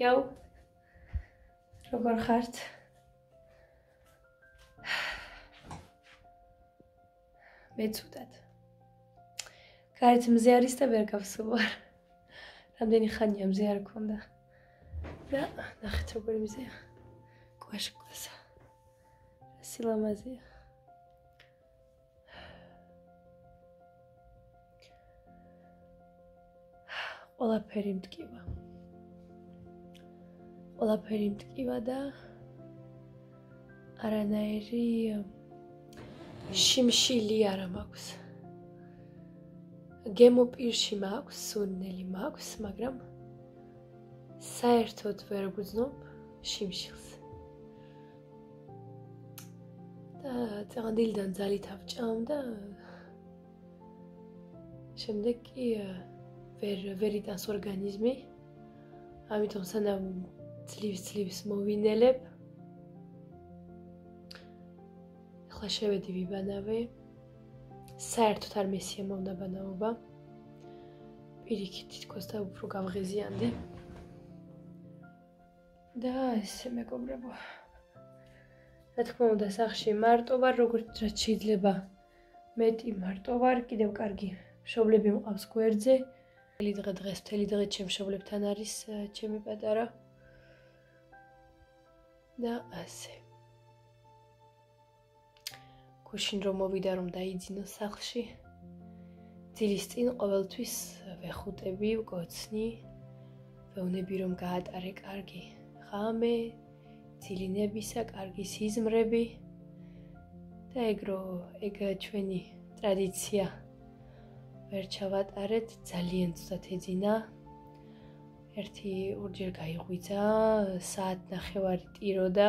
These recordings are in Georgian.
იაუ როგორ ხართ? მეცუდად. გარეთ მზე არის და ვერ გავსულვარ. რამდენი ხანია მზე არ გქონდა. და ნახეთ როგორი მზეა. კვაშ-კვასა. სილამაზეა. ყველაფერი მტკივა. ყველაფერი მტკივა და არანაირი შიმშილი არ მაქვს. გემო პირში მაქვს, სურნელი მაქვს, მაგრამ საერთოდ ვერ გვძნობ შიმშილს. და წაგდილიდან ძალით ავჭამ და შემდეგ კი ვერ იტანს ორგანიზმი. ამიტომ სანამ ძლივს მოვინელებ. ახლა შევედი ვიბანავე. საერთოდ არ მესია მომნაბანაობა. პირიქით თითქოს და უფრო გავღეზიანდი. და ესე მეგობრებო. რა თქმა უნდა სახში მარტო ვარ, როგორც რაც შეიძლება მეტი მარტო ვარ, კიდევ კარგი მშობლები მყავს გვერდზე. მთელი დღე ჩემ მშობლებთან არის ჩემი პატარა. და ასე. გუშინ რომ მოვიდა რომ დაიძინო სახლში. ძილის წინ ყოველთვის ვეხუტები, ვკოცნი, ვეუბნები რომ გაატარე კარგი ღამე, ძილინებისა, კარგი სიზმრები. და ეგ ჩვენი ტრადიცია ვერ ჩავატარეთ, ძალიან ცუდად ეძინა. ორჯერ გაიღვიძა, საათნახევარი ტიროდა.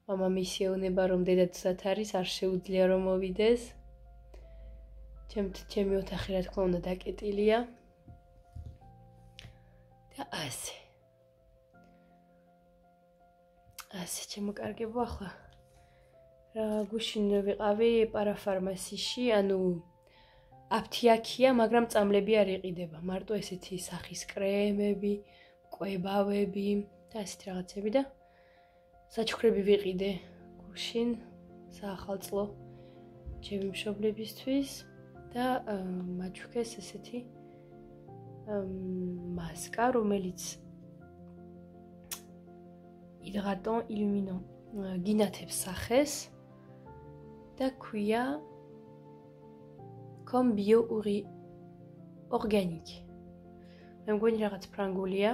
მამამისი ეუბნება რომ დედა ცუდად არის, არ შეუძლია რომ მოვიდეს. ჩემი ოთახი რა თქმა უნდა დაკეტილია. და ასე. ასე შემოკარგებო ახლა. გუშინ ვიყავი პარაფარმასიში, ანუ აფთიაქია, მაგრამ წამლები არ იყიდება. მარტო ესეთი სახის კრემები, კვებავები და ასეთ რაღაცები და საჩუქრები ვიყიდე გუშინ საახალწლო ჩემი მშობლებისთვის და მაჩუქეს ესეთი მასკა, რომელიც იდღატონ ილუმინო გინათებს სახეს და ქვია comme bio organique. მე მგონი რაღაც ფრანგულია.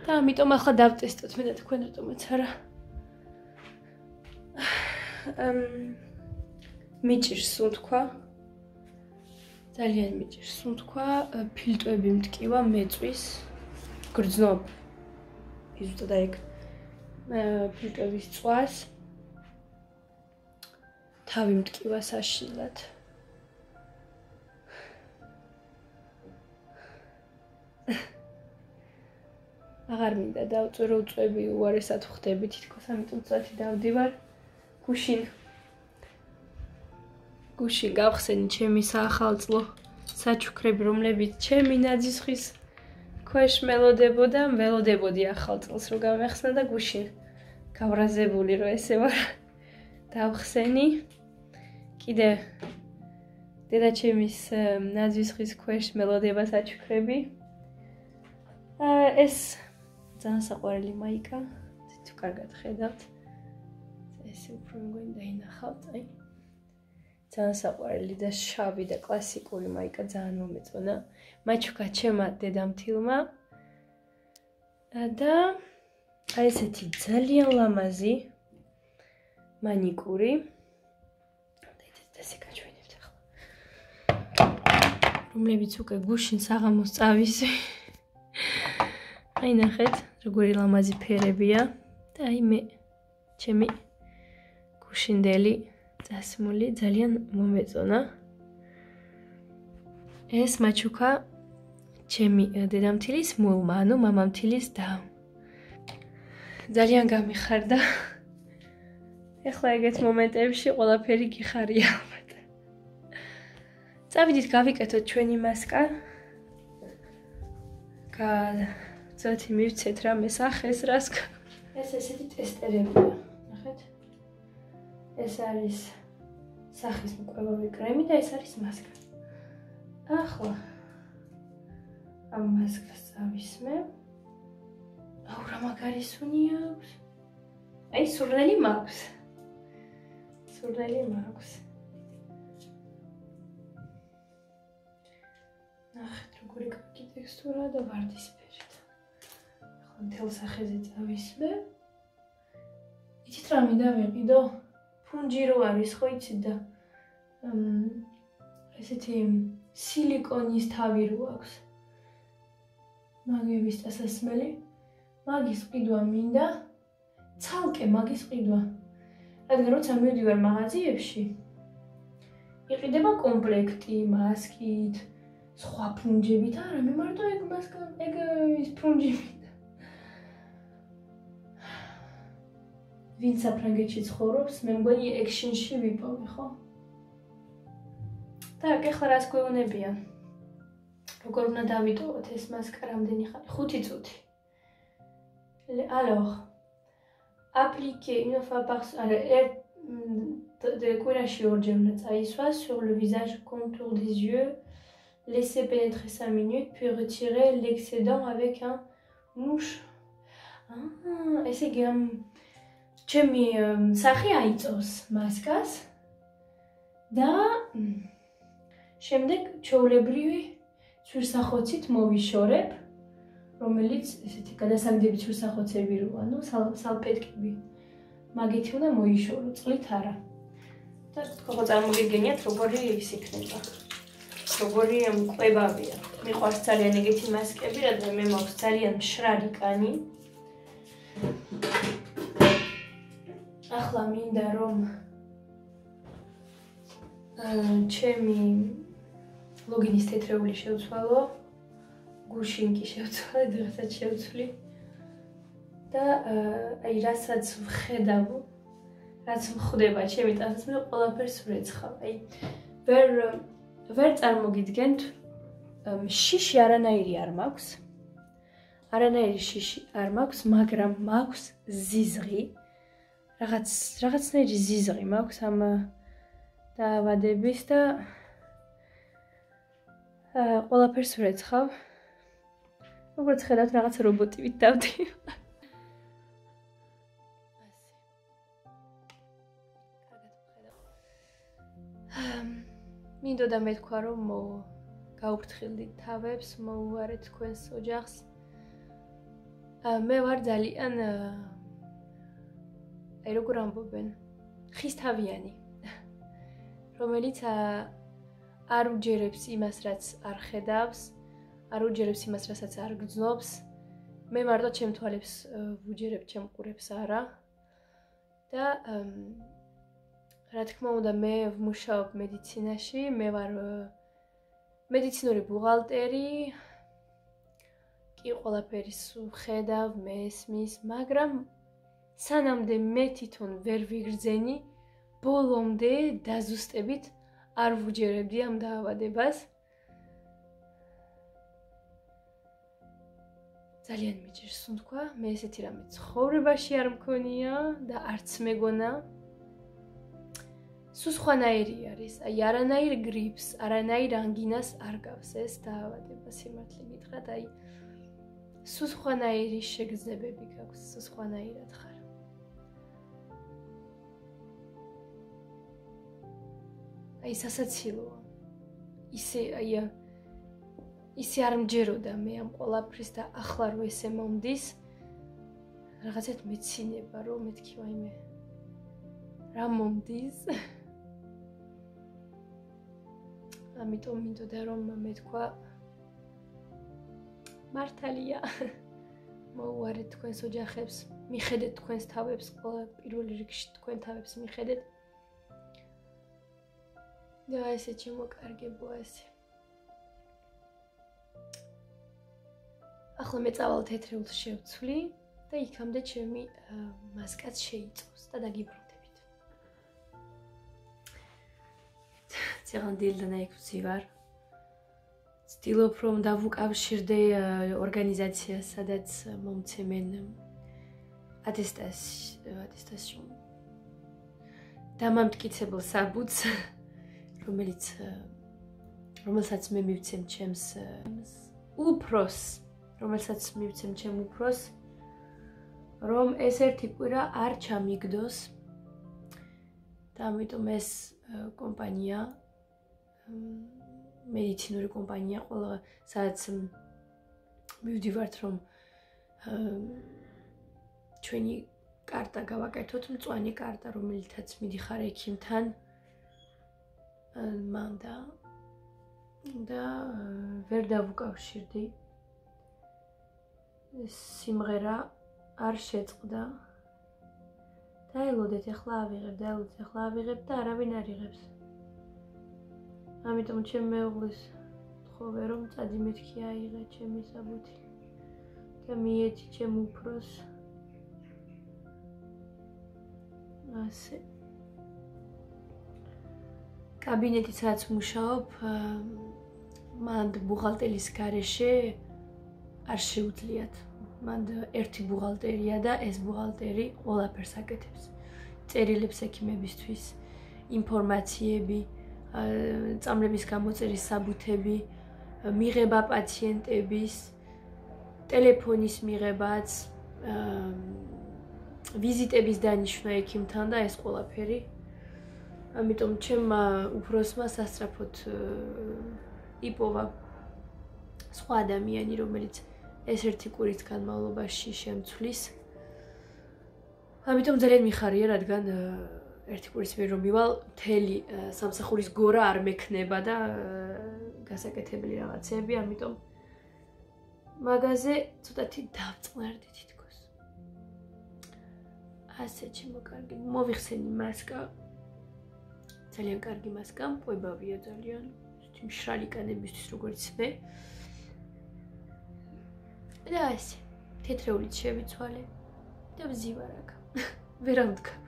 და ამიტომ ახლა დავტესტოთ მე და თქვენ რატომაც არა. მიჭირს სუნთქვა. ძალიან მიჭირს სუნთქვა, ფილტვები მტკივა, მეწვის, გრძნობ. ზუსტად ეგ ფილტვების წვას. თავი მტკივა საშინლად. აღარ მინდა დავწერო უწვევი უარესად ვხდები თითქოს ამიტომ წვეთი დავდივარ. გუშინ გავხსენი ჩემი საახალწლო საჩუქრები, რომლებიც ჩემი ნაძისხის ქვეშ მელოდებოდა, ველოდებოდი ახალწელს რომ გამეხსნა და გუშინ გავრაზებული რომ ესე ვარ. დავხსენი. კიდე დედაჩემის ნაძისხის ქვეშ მელოდება საჩუქრები. ეს ძალიან საყვარელი მაიკა, თუ კარგად ხედავთ. ესე უფრო მგონი დაინახავთ, აი. ძალიან საყვარელი და შავი და კლასიკური მაიკა ძალიან მომეწონა. მაჩუქა ჩემმა დედამთილმა. და აი ესეთი ძალიან ლამაზი მანიკური. ესე გაჩვენებთ ახლა. რომლებიც უკვე გუშინ საღამოს წავისი. აი ნახეთ, როგორი ლამაზი ფერებია და აი მე ჩემი გუშინდელი წასმული ძალიან მომეწონა. ეს მაჩუქა ჩემი დედამთილის მულმა, ანუ მამამთილის და ძალიან გამიხარდა. ეხლა ეგეთ მომენტებში ყველაფერი გიხარია ალბათ. წავიდით გავიკეთოთ ჩვენი მასკა. ცოტი მივცეთ რამე სახეს რას ეს ესეთი ტესტერებია. ნახეთ. ეს არის სახის მკვლევარი კრემი და ეს არის მასკა. ახლა ამ მასკას წავისმევ. აუ რა მაგარი სუნი აქვს. აი სურნელი მაქვს. ნახეთ როგორი კარგი ტექსტურა და ვარდისფერით. ახლა მთელ სახეზე წავისმევ. იცით რა მინდა ვიყიდო? ფუნჯი რო არის ხო იცით და ესეთი სილიკონის თავი რო აქვს. მაგების დასასმელი. მაგის ყიდვა მინდა. ცალკე მაგის ყიდვა. რადგან როცა მივდივარ მაღაზიებში იყიდება კომპლექტი მასკით, სხვა ფუნჯებით, არა მე მარტო ეგ მასკა, ეგ ის ფუნჯი მინდა. ვინც საფრანგეთში ცხოვრობს, მე მგონი ექშენში ვიპოვე, ხო? Так, ეხლა რას გვეუბნებიან? როგორ უნდა დავიტოვოთ ეს მასკა რამდენი ხანი? 5 წუთი. Alors, appliquer une fois par semaine, sur le visage contour des yeux, laisser pénétrer 5 minutes, puis retirer l'excédent avec un mouche. ესე იგი ჩემი სახე აიწოს მასკას და შემდეგ ჩვეულებრივი ცვირსახოცით მოვიშორებ, რომელიც ესეთი გადასაგდები ცვირსახოცები როა, ნუ სალფეტკები. მაგით უნდა მოიშორო, წყლით არა. და თქვა წარმოგიდგენიათ, როგორი ის იქნება. როგორი მკვებავია. მიყვარს ძალიან ეგეთი მასკები, რადგან მე მაქვს ძალიან მშრალი კანი. ახლა მინდა რომ ჩემი ლოგინის თეთრეული შევცვალო, გუშინკი შევცვალე, დღესაც შევცვლი და აი რასაც ვხედავ, რაც მხვდება ჩემი ტანსაცმელი, ყველაფერს ვეცხავ. აი ვერ წარმოგიდგენთ, შიში არანაირი არ მაქვს. არანაირი შიში არ მაქვს, მაგრამ მაქვს ზიზღი. რაღაცნაირი ზიზღი მაქვს ამ დაავადების და ყველაფერს ვეცხავ. როგორც ხედავთ, რაღაც რობოტივით დავდივარ. მინდოდა მეთქვა, რომ გაუფრთხილდით თავებს, მოუვარეთ თქვენს ოჯახს. მე ვარ ძალიან აი როგორ ამბობენ, ხისთავიანი, რომელიც არ უჯერებს იმას, რაც არ ხედავს, არ უჯერებს იმას, რასაც არ გრძნობს. მე მარტო ჩემ თვალებს ვუჯერებ, ჩემ ყურებს არა. და რა თქმა უნდა, მე ვმუშაობ მედიცინაში, მე ვარ მედიცინური ბუღალტერი. კი ყველაფერის ვხედავ, მესმის, მაგრამ სანამდე მე თვითონ ვერ ვიგრძენი, ბოლომდე დაზუსტებით არ ვუჯერებდი ამ დაავადებას. ძალიან მიჭირს თქვა, მე ესეთი რამე ცხოვრებაში არ მქონია და არც მეგონა. სულ სხვანაირი არის, აი არანაირ გრიპს, არანაირ ანგინას არ გავს ეს დაავადება, სიმართლე გითხრათ, აი სულ სხვანაირი შეგრძნებები გაქვს, სულ სხვანაირად ხარ. აი სასაცილოა. ისე არ მჯეროდა მე ამ ყველაფრის და ახლა რო ესე მომდის, რაღაცეთ მეცინება, რომ მეთქი ვაიმე. რა მომდის? ამიტომ მინდოდა რომ მეთქვა მართალია. მოუვარეთ თქვენს ოჯახებს, მიხედეთ თქვენს თავებს, ყველა პირველ რიგში თქვენ თავებს მიხედეთ. და ესე შემოკარგებო ასე. ახლა მე წავალ თეთრეულს შევცვლი და იქამდე ჩემი მასკაც შეიწოს და დაგიბრუნდებით. ცეღან დილდანაიქ ვზივარ. ვცდილობ რომ დავუკავშირდე ორგანიზაციას, სადაც მომცემენ ატესტაციაში დამამტკიცებელ საბუთს, რომელსაც მე მივცემ ჩემს უფროს, რომ ეს ერთი კვირა არ ჩამიგდოს და ამიტომ ეს კომპანია მედიცინური კომპანია ყველა სადაც მივდივართ რომ ჩვენი კარტა გავაკეთოთ, მწვანე კარტა, რომელიცაც მიდიხარ ექიმთან მანდა და ვერ დავუკავშირდი სიმღერა არ შეწყდა დაელოდეთ ახლა ავიღებ და არავინ არ იღებს ამიტომ ჩემ მეუღლის თხოვე რომ წადი მეთქი აიღე ჩემი საბუთი და მიეცი ჩემ უფროს ასე კაბინეტი სადაც მუშაობ მანდ ბუღალტერის გარეშე არ შეუძლიათ მანდ ერთი ბუღალტერია და ეს ბუღალტერი ყველაფერს აკეთებს წერილებს ექიმებისთვის ინფორმაციები წამლების გამოწერის საბუთები მიღება პაციენტების ტელეფონის მიღებაც ვიზიტების დანიშვნა ექიმთან და ეს ყველაფერი ამიტომ ჩემმა უფროსმა სასწრაფოდ იპოვა სხვა ადამიანი რომელიც ეს ერთი კვირის განმავლობაში შემცვლის ამიტომ ძალიან მიხარია რადგან ერთი კვირის მიერ რომ მივალ მთელი სამსახურის გორა არ მექნება და გასაკეთებელი რაღაცები ამიტომ მაგაზე ცოტათი დავწყნარდი თითქოს ასე ჩემოკარგი მოვიხსენი მასკა ძალიან კარგი მასკა მპოებავია ძალიან მშრალი კანებისთვის როგორც მე და ასე თეთრეულით შევიცვალე და ვზივარ აქ ვერამდქარ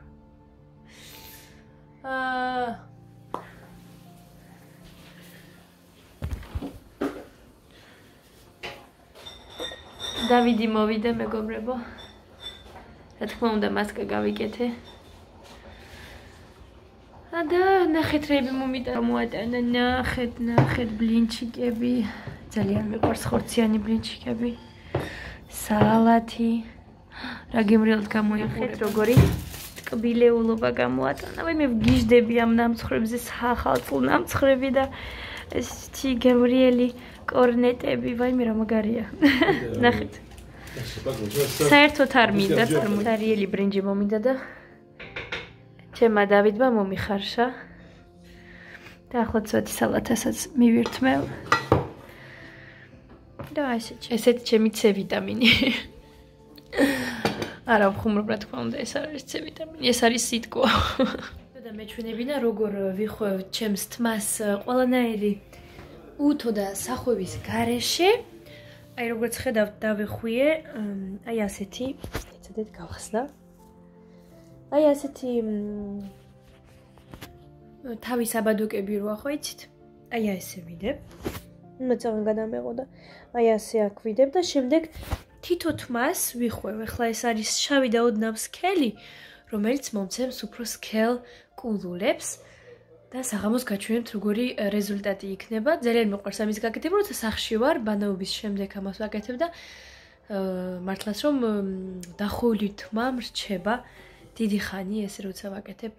დავიდი მოვიდა მეგობრებო რა თქმა უნდა მასკა გავიკეთე და ნახეთ რეები მომიტა მოატანა ნახეთ ბლინჩიკები ძალიან მიყვარს ხორციანი ბლინჩიკები სალათი რა გემრიელად გამოიხურე როგორი ტკბილეულობა გამოატანა ვაი მე ვგიჟდები ამ ნამცხრებზე სახალწულ ნამცხრები და ეს გემრიელი კორნეტები ვაი მე რა მაგარია ნახეთ საერთოდ არ მინდა წარმოდარიელი ბრინჯი მომინდა და ჩემმა დავიდმა მომიხარშა და ახლა ცოტი სალათასაც მივირთმევ და ესეთ ჩემი C ვიტამინი არა ვხუმრობ რა თქმა უნდა ეს არის C ვიტამინი ეს არის სიტკო და მეჩვენებინა როგორ ვიხვევ ჩემს თმას ყველანაირი უთო და სახვევის გარეშე აი როგორც ხედავთ დავიხვიე აი ასეთი ეცადეთ გავხსნა აი ასეთი თავის აბადოკები როა ხო იცით აი ესე ვიდებ მოწავენ გადამეღო და აი ასე აქ ვიდებ და შემდეგ თითო თმას ვიხვევ ახლა ეს არის შავი და ოდნავ სქელი რომელიც მომცემს უფრო სქელ კულულებს და საღამოს გაჩვენებთ როგორი რეზულტატი იქნება ძალიან მიყვარს ამის გაკეთება როცა სახლში ვარ ბანაობის შემდეგ ამას ვაკეთებ და მართლაც რომ დახოვლილი თმა მრჩება დიდი ხანი ეს როცა ვაკეთებ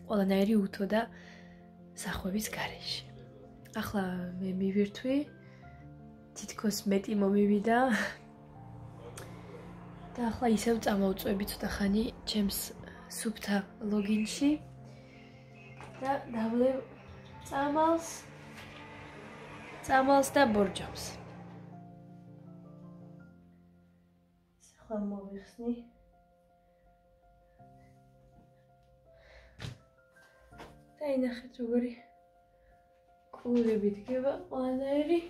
ყველანაირი უთო და სახვევის გარეშე ახლა მე მივირთვი თითქოს მეტი მომივიდა და ახლა ისევ წამოვწვევი ცოტა ხანი ჩემს სუფთა ლოგინში და დავლევ წამალს და ბორჯომს ახლა მოვიხსნი და ინახეთ როგორი კულები დგება ყველანაირი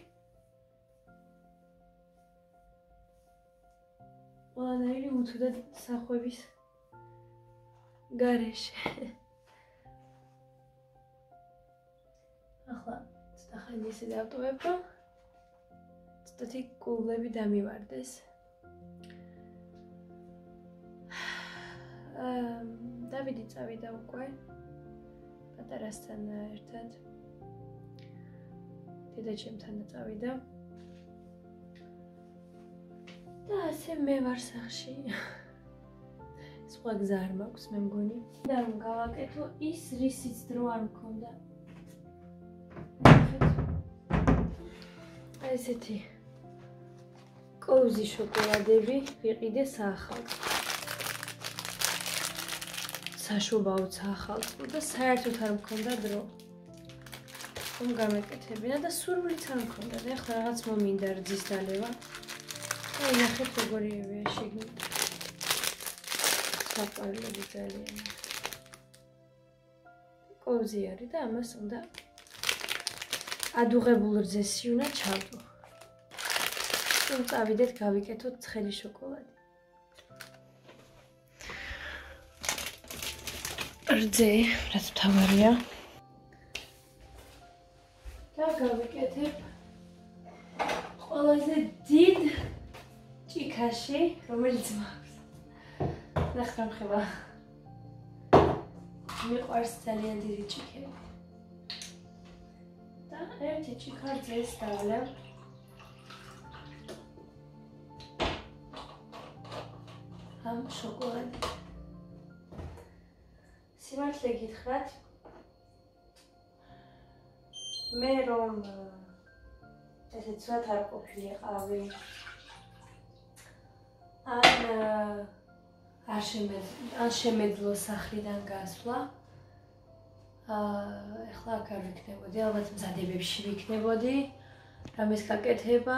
უთო და სახვევის გარეშე ახლა ცოტა ხანი ისე დავტოვებ რომ ცოტათი კუბლები დამივარდეს. დავიდი წავიდა უკვე პატარასთან ერთად. დედაჩემთან წავიდა. და ასე მე ვარ სახში. სხვა გზა არ მაქვს მე მგონი. და რომ გავაკეთო ის რისიც დრო არ მქონდა. ესეთი კოუზი შოკოლადები ვიყიდე საახალწლო. საშობაოდ საახალწლო და საერთოდ არ მქონდა დრო. რომ გამეკეთებინა და სურვილიც არ მქონდა და ახლა რაღაც მომინდა რძის დალევა. აი ნახეთ როგორიებია შიგნით. საყვარლები ძალიან. კოუზი არის და ამას უნდა ადუღებულ რძეს უნდა ჩავდო. რომ წავიდეთ გავიკეთოთ ცხელი შოკოლადი. რძე, რაც მთავარია. და გავიკეთებ ყველაზე დიდ ჭიქაში, რომელიც მაქვს. ნახე ხება. მიყვარს ძალიან დიდი ჭიქები. და ერთი ჭიქარძეს დავლევ. ამ შოკოლადით. სიმართლე გითხრათ, მე რომ ესე ცუდ არ ყოფილიყავი. ან შემეძლო სახლიდან გასვლა. ეხლა აქ არ ვიქნებოდი, ალბათ მზადებებში ვიქნებოდი, რამეს გაკეთება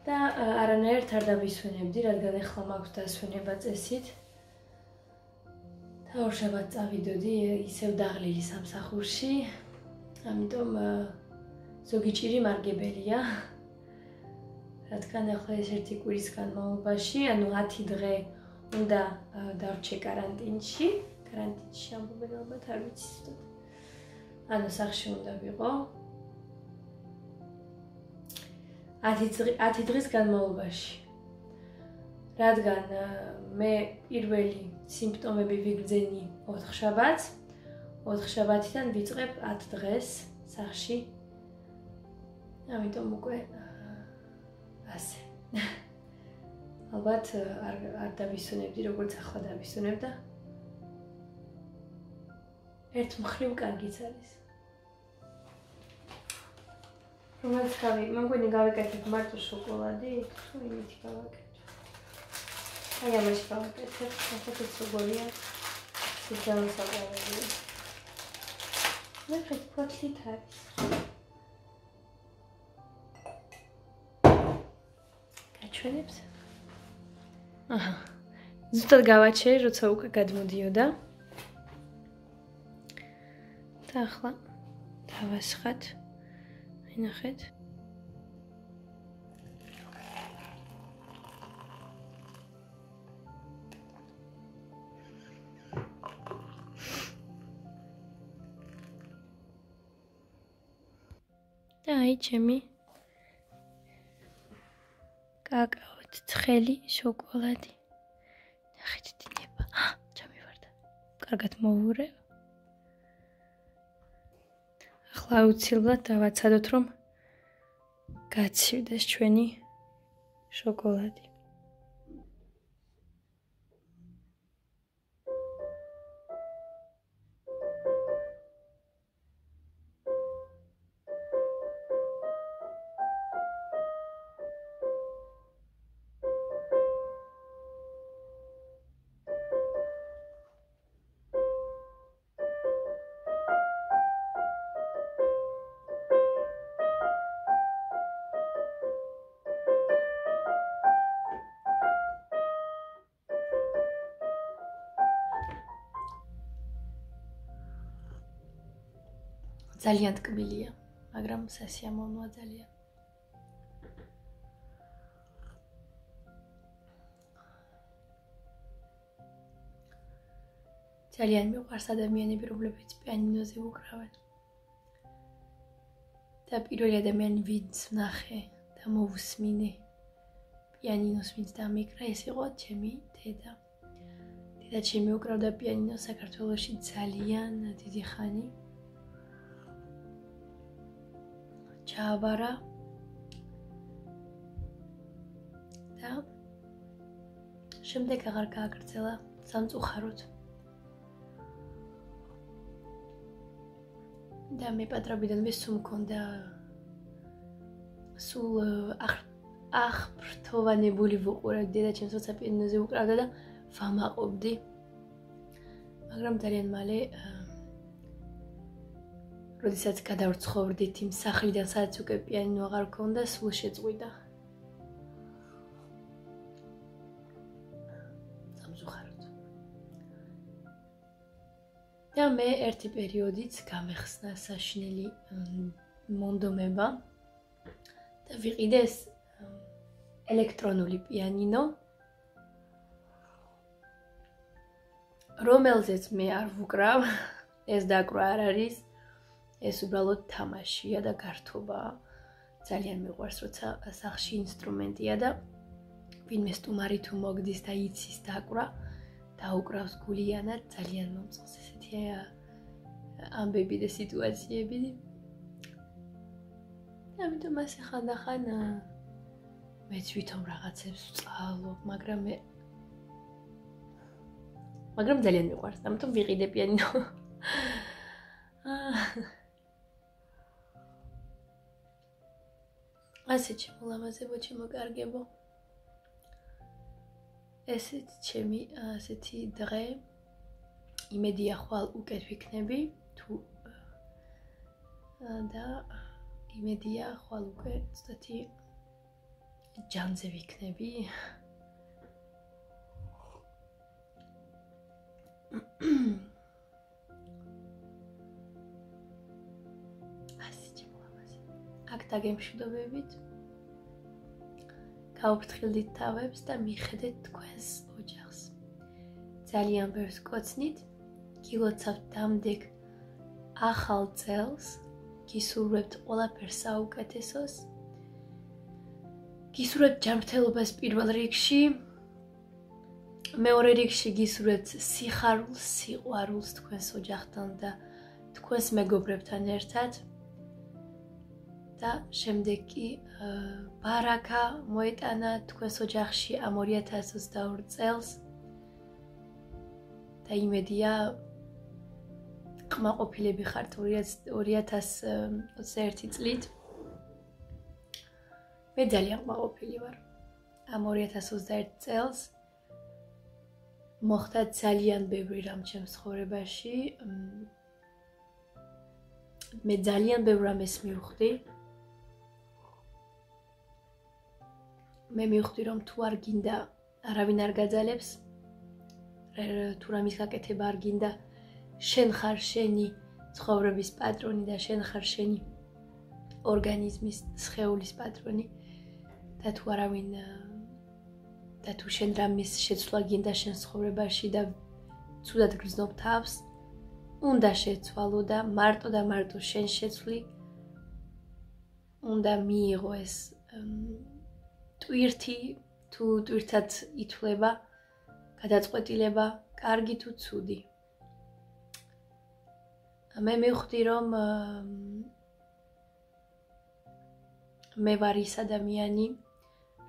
და არანაირად არ დავისვენებდი, რადგან ეხლა მაქვს დასვენება წესით. და ორშაბათ წავიდოდი ისევ დაღლილი სამსახურში, ამიტომ ზოგი ჭირი მარგებელია. რადგან ახლა ეს ერთი კვირის განმავლობაში, ანუ 10 დღე უნდა დავრჩე კარანტინში. კარანტინში ამბობენ ალბათ არ ვიცი ზუსტად. ანუ სახლში უნდა ვიყო. 10 დღის განმავლობაში. რადგან მე პირველი სიმპტომები ვიგრძენი 4 შაბათს, 4 შაბათიდან ვიწყებ 10 დღეს სახლში. ამიტომ უკვე ასე. ალბათ არ დავისვენებდი, როგორც ახლა დავისვენებ და ერთ მხრივ კარგიც არის. რომელიც მე მგონი გავიკეთებ მარტო შოკოლადი, თუ იმითი გავაკეთებ. აი ამაში გავაკეთებ, ახლა ეს როგორია. ეს ძალიან საყვარელია. ნახეთ, ფოთლით არის. გაჩვენებს? აჰა. ზუსტად გავაჩერე, როცა უკვე გადმოდიოდა. და ახლა დავასხათ. აი ნახეთ. და აი ჩემი კაკაოთ ცხელი შოკოლადი. ნახეთ დინება. ჩამივარდა. კარგად მოვურე. ახლა აუცილებლად დავაცადოთ, რომ გაცივდეს ჩვენი შოკოლადი. ძალიან ტკბილია, მაგრამ სასიამოვნოა ძალიან. ძალიან მიყვარს ადამიანები, რომლებიც პიანინოზე უკრავენ. და პირველი ადამიანი, ვინც ვნახე და და მოვუსმინე პიანინოს ვინც დამიკრა, ეს იყო ჩემი დედა. დედა ჩემი უკრავდა პიანინოს საქართველოში ძალიან დიდი ხანი. ჩააბარა და შემდეგ აღარ გააგრძელა სამწუხაროდ. და მე პატრაბიდანვე სულ მქონდა სულ აღფრთოვანებული ვუყურებ დედაჩემს როცა პიანინოზე უკრავდა და ვამაყობდი. მაგრამ ძალიან მალე როდესაც გადავცხოვრდით იმ სახლიდან სადაც უკვე პიანინო აღარ მქონდა, სულ შეწყვიტა. სამწუხაროდ. და მე ერთი პერიოდიც გამეხსნა საშინელი მონდომება და ვიყიდე ეს ელექტრონული პიანინო, რომელზეც მე არ ვუკრავ, ეს დაკვრა არ არის, ეს უბრალოდ თამაშია და გართობაა. ძალიან მიყვარს, როცა სახლში ინსტრუმენტია და ვინმე სტუმარი თუ მოგდის და იცის დაკვრა და უკრავს გულიანად, ძალიან მომწყს ესეთი ამბები და სიტუაციები. ამიტომ ასე ხანდახან მეც ვითომ რაღაცებს ვწავლობ, მაგრამ ძალიან მიყვარს, ამიტომ ვიყიდე პიანინო. ასე ჩემულამაზებო, ჩემოკარგებო. ესეც ჩემი ასეთი დღე. იმედია ხვალ უკეთ ვიქნები თუ და იმედია ხვალ უკვე ცოტათი ჯანზე ვიქნები. ასე ჩემულამაზე. აქ დაგემშვიდობებით. გავფრთხილდით თავებს და მიხედეთ თქვენს ოჯახს. ძალიან ბევრს გკოცნით, გილოცავთ დამდეგ ახალ წელს, გისურვებთ ყველაფერს საუკეთესოს. გისურვებთ ჯანმრთელობას პირველ რიგში, მეორე რიგში გისურვებთ სიხარულს, სიყვარულს თქვენს ოჯახთან და თქვენს მეგობრებთან ერთად. და შემდეგ კი ბარაკა მოეტანა თქვენს ოჯახში ამ 2022 წელს. და იმედია ყმაყოფილები ხართ 2021 წლით. მე ძალიან ყმაყოფილი ვარ ამ 2021 წელს. მოხდა ძალიან ბევრი რამ ჩემს ცხოვრებაში. მე ძალიან ბევრ რამეს მივხვდი. მე მივხვდი რომ თუ არ გინდა არავინ არ გაძალებს. თუ რამის გაკეთება არ გინდა, შენ ხარ შენი ცხოვრების პატრონი და შენ ხარ შენი ორგანიზმის სხეულის პატრონი და თუ არავინ და თუ შენ რამის შეცვლა გინდა შენ ცხოვრებაში და ცუდად გრძნობ თავს, უნდა შეცვალო და მარტო შენ შეცვლი. უნდა მიიღო ეს ტვირთი თუ ტვირთად ითვლება, გადაწყვეტილება, კარგი თუ ცუდი. მე მივხვდი რომ მე ვარ ის ადამიანი,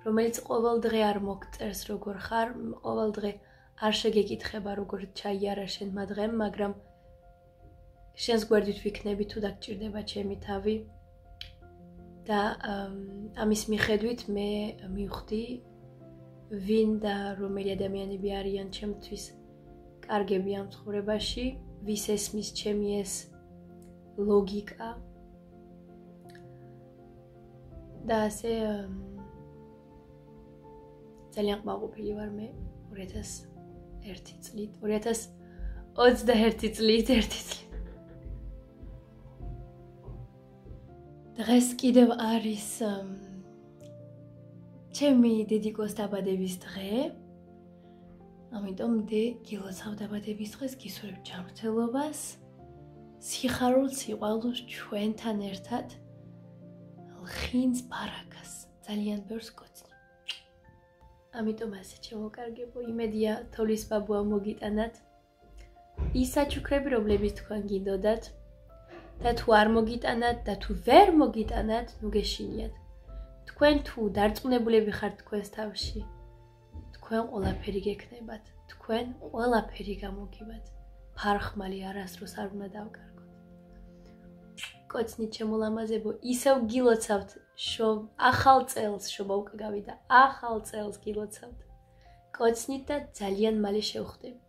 რომელიც ყოველ დღე არ მოგწერს როგორ ხარ, ყოველ დღე არ შეგეკითხება როგორ ჩაიარა შენმა დღემ, მაგრამ შენს გვერდით ვიქნები თუ დაგჭირდება ჩემი თავი. და ამის მიხედვით მე მივხვდი ვინ და რომელი ადამიანები არიან ჩემთვის კარგები ამ ცხოვრებაში, ვის ესმის ჩემი ეს ლოგიკა. და ასე ძალიან ყმაყოფილი ვარ მე 2021 წლით, 2021 წლით, 1 წლით. დღეს კიდევ არის ჩემი დედიკოს დაბადების დღე. ამიტომ გილოცავ დაბადების დღეს, გისურვებ ჯანმრთელობას, სიხარულს, სიყვარულს ჩვენთან ერთად, ლხინს, ბარაკას, ძალიან ბევრს გოცნი. ამიტომ ასე შემოკარგებო, იმედია თოვლის ბაბუა მოგიტანათ. ის საჩუქრები, რომლებიც თქვენ გინდოდათ და თუ არ მოგიტანათ და თუ ვერ მოგიტანათ, ნუ გეშინიათ. თქვენ თუ დარწმუნებულები ხართ თქვენს თავში, თქვენ ყველაფერი გექნებათ, თქვენ ყველაფერი გამოგივათ. ფარხმალი არასდროს არ უნდა დავკარგოთ. კოცნით შემოლამაზებო, ისევ გილოცავთ ახალ წელს, შობა უკვე გავიდა, ახალ წელს გილოცავთ. კოცნით და ძალიან მალე შევხვდებით.